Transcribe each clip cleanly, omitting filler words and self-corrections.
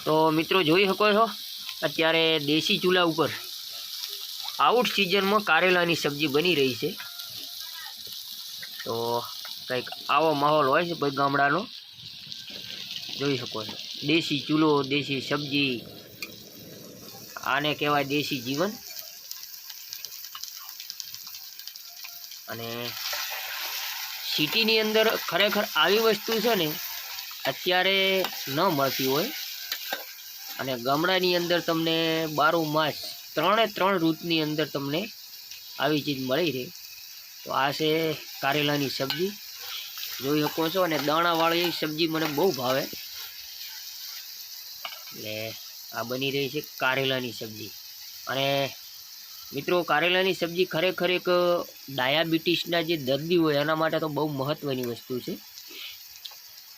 તો મિત્રો જોઈ શકો છો અત્યારે દેશી ચૂલા ઉપર આઉટ સિઝનમાં કારેલાની સબ્જી બની રહી છે। તો કંઈક આવો માહોલ હોય છે ભાઈ ગામડાનો, જોઈ શકો છો। દેશી ચૂલો, દેશી સબ્જી, આને કહેવાય દેશી જીવન। અને સિટીની અંદર ખરેખર આવી વસ્તુ છે ને અત્યારે ન મળતી હોય, અને ગામડાની અંદર તમને 12 માસ 3 ઋતુની અંદર તમને આવી ચીજ મળી રહે। તો આ છે કારેલાની સબ્જી, જોઈ શકો છો। અને દાણાવાળી સબ્જી મને બહુ ભાવે, એટલે આ બની રહી છે કારેલાની સબ્જી। અને મિત્રો કારેલાની સબ્જી ખરેખર એક ડાયાબિટીસના જે દર્દી હોય એના માટે તો બહુ મહત્ત્વની વસ્તુ છે,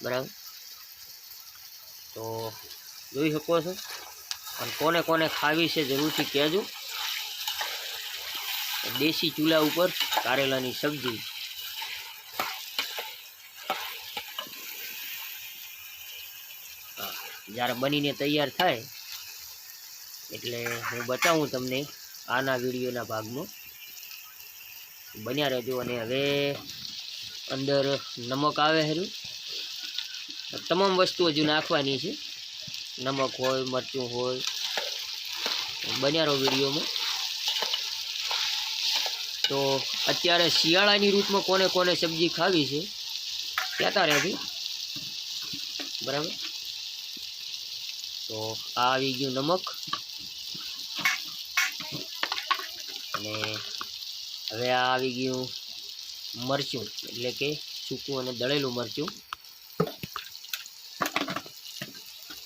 બરાબર। તો જોઈ શકો છો। અને કોને કોને ખાવી છે જરૂરથી કહેજો। દેશી ચૂલા ઉપર કારેલાની સબ્જી, જ્યારે બનીને તૈયાર થાય એટલે હું બતાવું તમને આના વિડીયોના ભાગમાં, બન્યા રહેજો। અને હવે અંદર નમક આવે છે, તમામ વસ્તુ હજુ નાખવાની છે, નમક હોય, મરચું હોય, બન્યા રહો વિડીયોમાં। તો અત્યારે શિયાળાની ઋતુમાં કોને કોને સબ્જી ખાવી છે કહેતા રહેજો, બરાબર। તો આ આવી ગયું નમક, અને હવે આ આવી ગયું મરચું, એટલે કે સૂકું અને દળેલું મરચું,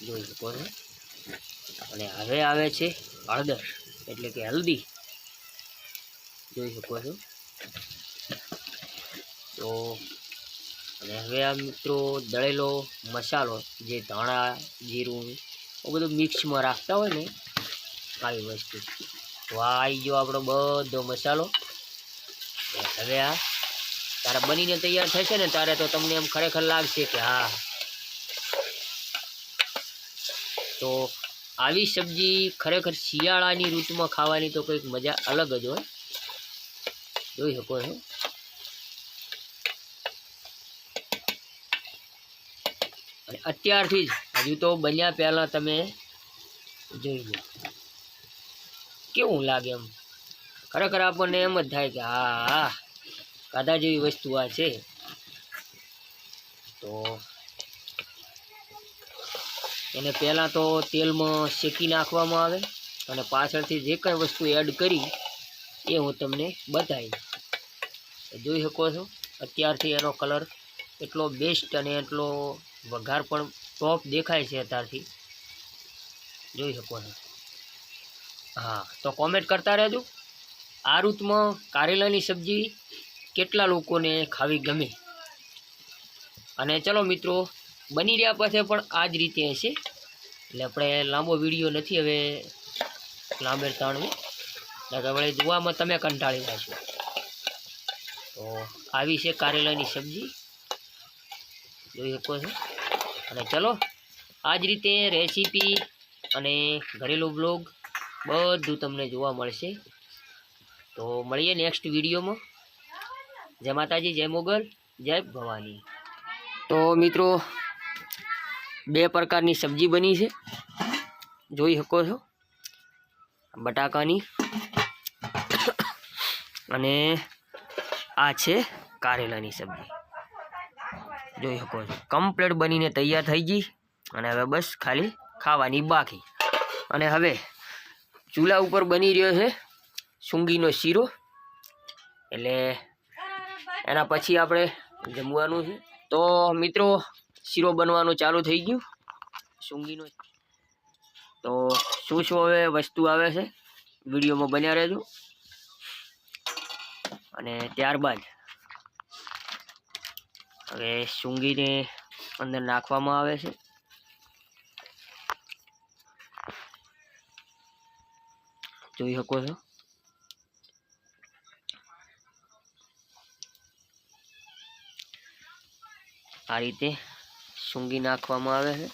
જોઈ શકો છો। અને હવે આવે છે હળદર, એટલે કે હલ્દી, જોઈ શકો છો। તો અને હવે આ મિત્રો દળેલો મસાલો, જે ધાણા જીરું એ બધું મિક્સમાં રાખતા હોય ને આવી વસ્તુ, તો આ આવી ગયો આપણો બધો મસાલો। હવે આ તારે બનીને તૈયાર થશે ને ત્યારે તો તમને એમ ખરેખર લાગશે કે હા, તો આવી સબ્જી ખરેખર શિયાળાની ઋતુમાં ખાવાની તો કંઈક મજા અલગ જ હોય, જોઈ શકો છો। અને અત્યારથી જ, હજુ તો બન્યા પહેલાં તમે જોઈ લો કેવું લાગે, એમ ખરેખર આપણને એમ જ થાય કે હા હા ખાધા જેવી વસ્તુ આ છે। તો એને પહેલાં તો તેલમાં શેકી નાખવામાં આવે, અને પાછળથી જે કંઈ વસ્તુ એડ કરી એ હું તમને બતાવીશ। જોઈ શકો છો અત્યારથી એનો કલર એટલો બેસ્ટ અને એટલો વઘાર પણ ટોપ દેખાય છે અત્યારથી, જોઈ શકો છો। હા, તો કોમેન્ટ કરતા રહેજો આ ઋતુમાં કારેલાની સબ્જી કેટલા લોકોને ખાવી ગમે। અને ચલો મિત્રો, બની રહ્યા પછી પણ આ જ રીતે હશે, એટલે આપણે લાંબો વિડીયો નથી હવે લાંબે તાણવું, એટલે હવે જોવામાં તમે કંટાળી જશો। તો આવી છે કારેલાની સબ્જી, જોઈ શકો છો। અને ચલો આ જ રીતે રેસીપી અને ઘરેલું બ્લોગ બધું તમને જોવા મળશે। તો મળીએ નેક્સ્ટ વિડીયોમાં। જય માતાજી, જય મોગલ, જય ભવાની। તો મિત્રો 2 પ્રકારની સબ્જી બની છે, જોઈ શકો છો। બટાકાની અને આ છે કારેલાની સબ્જી, જોઈ શકો છો। કમ્પ્લીટ બનીને તૈયાર થઈ ગઈ, અને હવે બસ ખાલી ખાવાની બાકી। અને હવે ચૂલા ઉપર બની રહ્યો છે સૂંગીનો શીરો, એટલે એના પછી આપણે જમવાનું છે। તો મિત્રો શીરો બનવાનું ચાલુ થઈ ગયું સૂંગીનો। તો શું શું હવે વસ્તુ આવે છે વિડીયોમાં બન્યા રહેજો। અને ત્યારબાદ હવે સૂંગીને અંદર નાખવામાં આવે છે, જોઈ શકો છો। આ રીતે સૂંગી નાખવામાં આવે છે,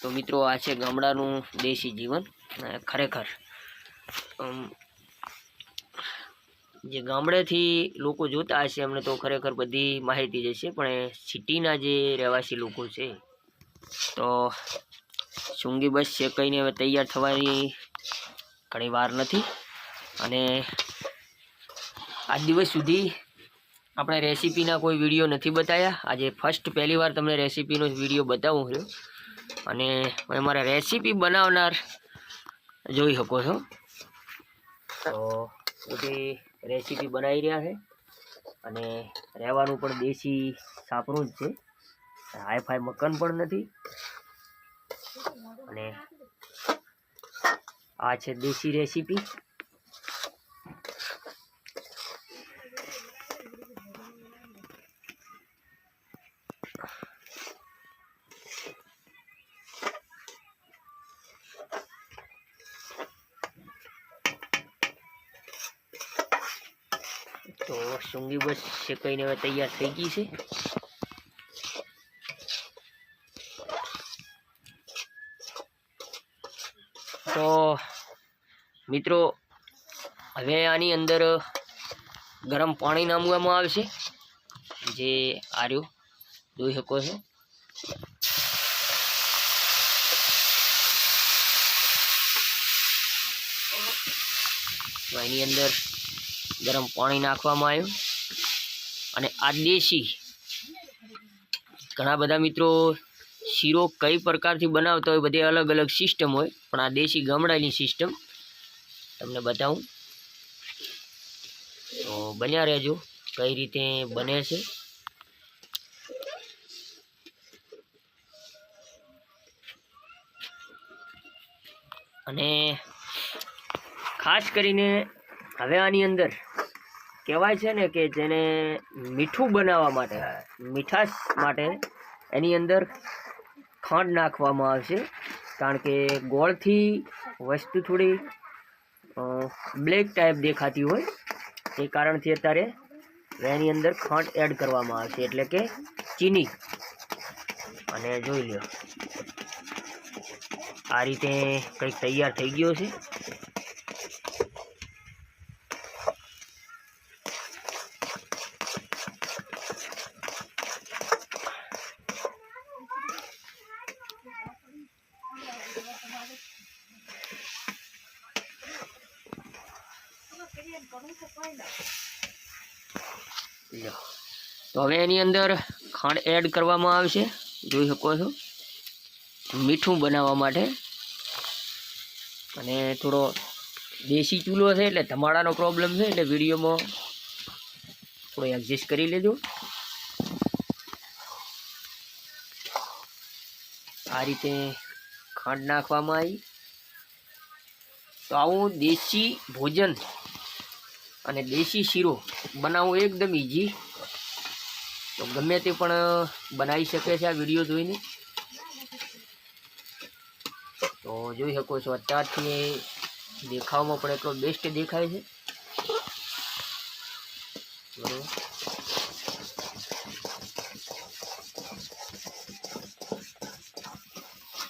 તો મિત્રો આ છે ગામડાનું દેશી જીવન. ખરેખર જે ગામડેથી લોકો જોતા હશે એમને તો ખરેખર બધી માહિતી જ હશે, પણ સિટીના જે રહેવાસી લોકો છે તો સૂંગી બસ શેકાઈને હવે તૈયાર થવાની ઘણી વાર નથી. અને આજ દિવસ સુધી આપણે રેસીપીના કોઈ વિડીયો નથી બતાવ્યા. આજે પહેલી વાર તમને રેસીપીનો વિડીયો બતાવું છું. અને મારા રેસીપી બનાવનાર જોઈ શકો છો તો બધી રેસીપી બનાવી રહ્યા છે. અને રહેવાનું પણ દેશી સાપરું જ છે, હાઈફાઈ મકાન પણ નથી. અને આ છે દેશી રેસીપી. તો સૂંગી બસ શેકાઈને હવે તૈયાર થઈ ગઈ છે. તો મિત્રો હવે આની અંદર ગરમ પાણી નાખવામાં આવશે, જે આર્યું જોઈ શકો છો. તો એની અંદર ગરમ પાણી નાખવામાં આવ્યું. અને આ દેશી, ઘણા બધા મિત્રો શીરો કઈ પ્રકારથી બનાવતા હોય, બધી અલગ અલગ સિસ્ટમ હોય, પણ આ દેશી ગામડાની સિસ્ટમ તમને બતાવું. તો બન્યા રહેજો કઈ રીતે બને છે. અને ખાસ કરીને હવે આની અંદર કહેવાય છે ને કે જેને મીઠું બનાવવા માટે, મીઠાશ માટે એની અંદર ખાંડ નાખવામાં આવશે. કારણ કે ગોળથી વસ્તુ થોડી બ્લેક ટાઈપ દેખાતી હોય, એ કારણથી અત્યારે એની અંદર ખાંડ એડ કરવામાં આવશે, એટલે કે ચીની. અને જોઈ લો આ રીતે કંઈક તૈયાર થઈ ગયો છે. તો હવે એની અંદર ખાંડ એડ કરવામાં આવશે, જોઈ શકો છો, મીઠું બનાવવા માટે. અને થોડો દેશી ચૂલો છે એટલે ધમાડાનો પ્રોબ્લેમ છે, એટલે વિડીયોમાં થોડો એડજસ્ટ કરી લેજો. આ રીતે ખાંડ નાખવામાં આવી. તો આવું દેશી ભોજન અને દેશી શીરો બનાવવું એકદમ ઇઝી. તો ગમે તે પણ બનાવી શકે છે આ વિડીયો જોઈને. તો જોઈ શકો છો અત્યારથી દેખાવમાં પણ એટલો બેસ્ટ દેખાય છે, બરોબર.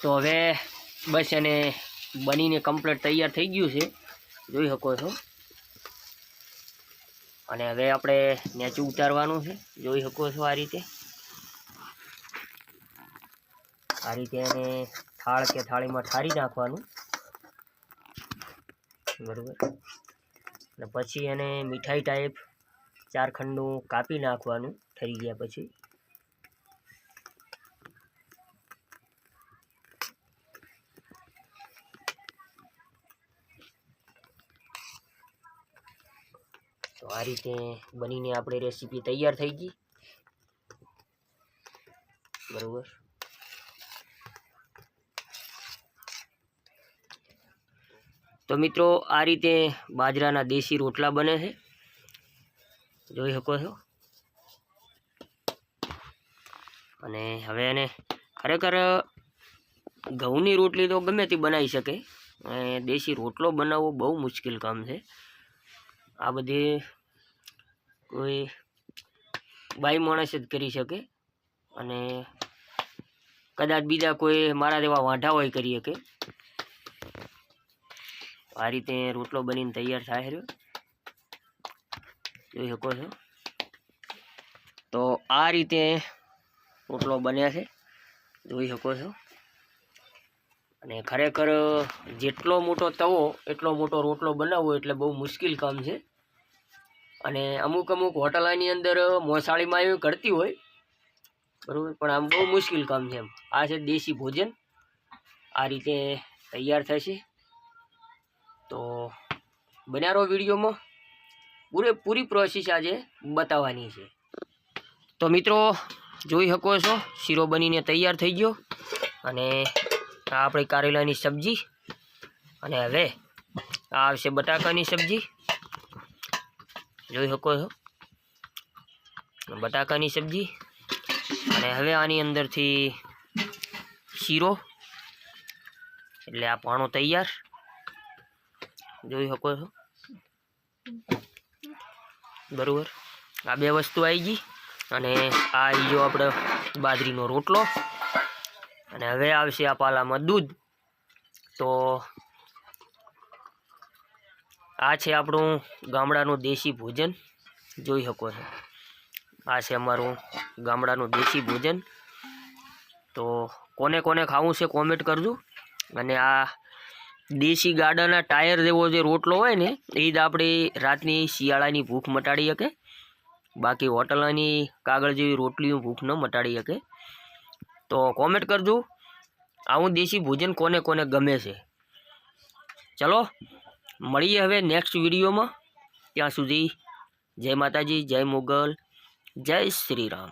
તો હવે બસ એને બનીને કમ્પ્લીટ તૈયાર થઈ ગયું છે, જોઈ શકો છો. અને હવે આપણે નેચું ઉતારવાનું છે, જોઈ શકો છો. આ રીતે એને થાળ કે થાળીમાં ઠારી નાખવાનું, બરાબર. અને પછી એને મીઠાઈ ટાઈપ 4 ખંડનું કાપી નાખવાનું ઠરી ગયા પછી. તો આ રીતે બનીને આપણી રેસીપી તૈયાર થઈ ગઈ, બરાબર. તો મિત્રો આ રીતે બાજરાના દેશી રોટલા બને છે, જોઈ શકો છો. અને હવે એને ખરેખર ઘઉંની રોટલી તો ગમે તે બનાવી શકે, દેશી રોટલો બનાવવો બહુ મુશ્કેલ કામ છે. આ બધી કોઈ બાઈ માણસ જ કરી શકે. અને કદાચ બીજા કોઈ મારા જેવા વાંઢા હોય કરી શકે. આ રીતે રોટલો બનીને તૈયાર થાય રહ્યો, જોઈ શકો છો. તો આ રીતે રોટલો બન્યા છે, જોઈ શકો છો. અને ખરેખર જેટલો મોટો તવો એટલો મોટો રોટલો બનાવવો એટલે બહુ મુશ્કેલ કામ છે. અને અમુક હોટલોની અંદર મોસાળીમાં એવું કરતી હોય, બરાબર, પણ આમ બહુ મુશ્કેલ કામ છે એમ. આ છે દેશી ભોજન, આ રીતે તૈયાર થશે. તો બન્યા રહો વિડીયોમાં, પૂરી પ્રોસેસ આજે બતાવવાની છે. તો મિત્રો જોઈ શકો છો, શીરો બનીને તૈયાર થઈ ગયો. અને આ આપણી કારેલાની સબ્જી, અને હવે આ આવશે બટાકાની સબ્જી, જોઈ શકો છો, બટાકાની સબ્જી. અને હવે આની અંદરથી શીરો, એટલે આ પાણો તૈયાર, જોઈ શકો છો, બરાબર. આ બે વસ્તુ આવી ગઈ. અને આ આવી ગયો આપણે બાજરીનો રોટલો. અને હવે આવશે આ પાલામાં દૂધ. તો આ છે આપણું ગામડાનું દેશી ભોજન, જોઈ શકો છો. આ છે અમારું ગામડાનું દેશી ભોજન. તો કોને કોને ખાવું છે કોમેન્ટ કરજો. અને આ દેશી ગાડાના ટાયર જેવો જે રોટલો હોય ને, એ જ આપણી રાતની શિયાળાની ભૂખ મટાડી શકે. બાકી હોટલની કાગળ જેવી રોટલીઓ ભૂખ ન મટાડી શકે. તો કોમેન્ટ કરજો આવું દેશી ભોજન કોને કોને ગમે છે. ચલો મળીએ હવે નેક્સ્ટ વિડીયોમાં. ત્યાં સુધી જય માતાજી, જય મોગલ, જય શ્રી રામ.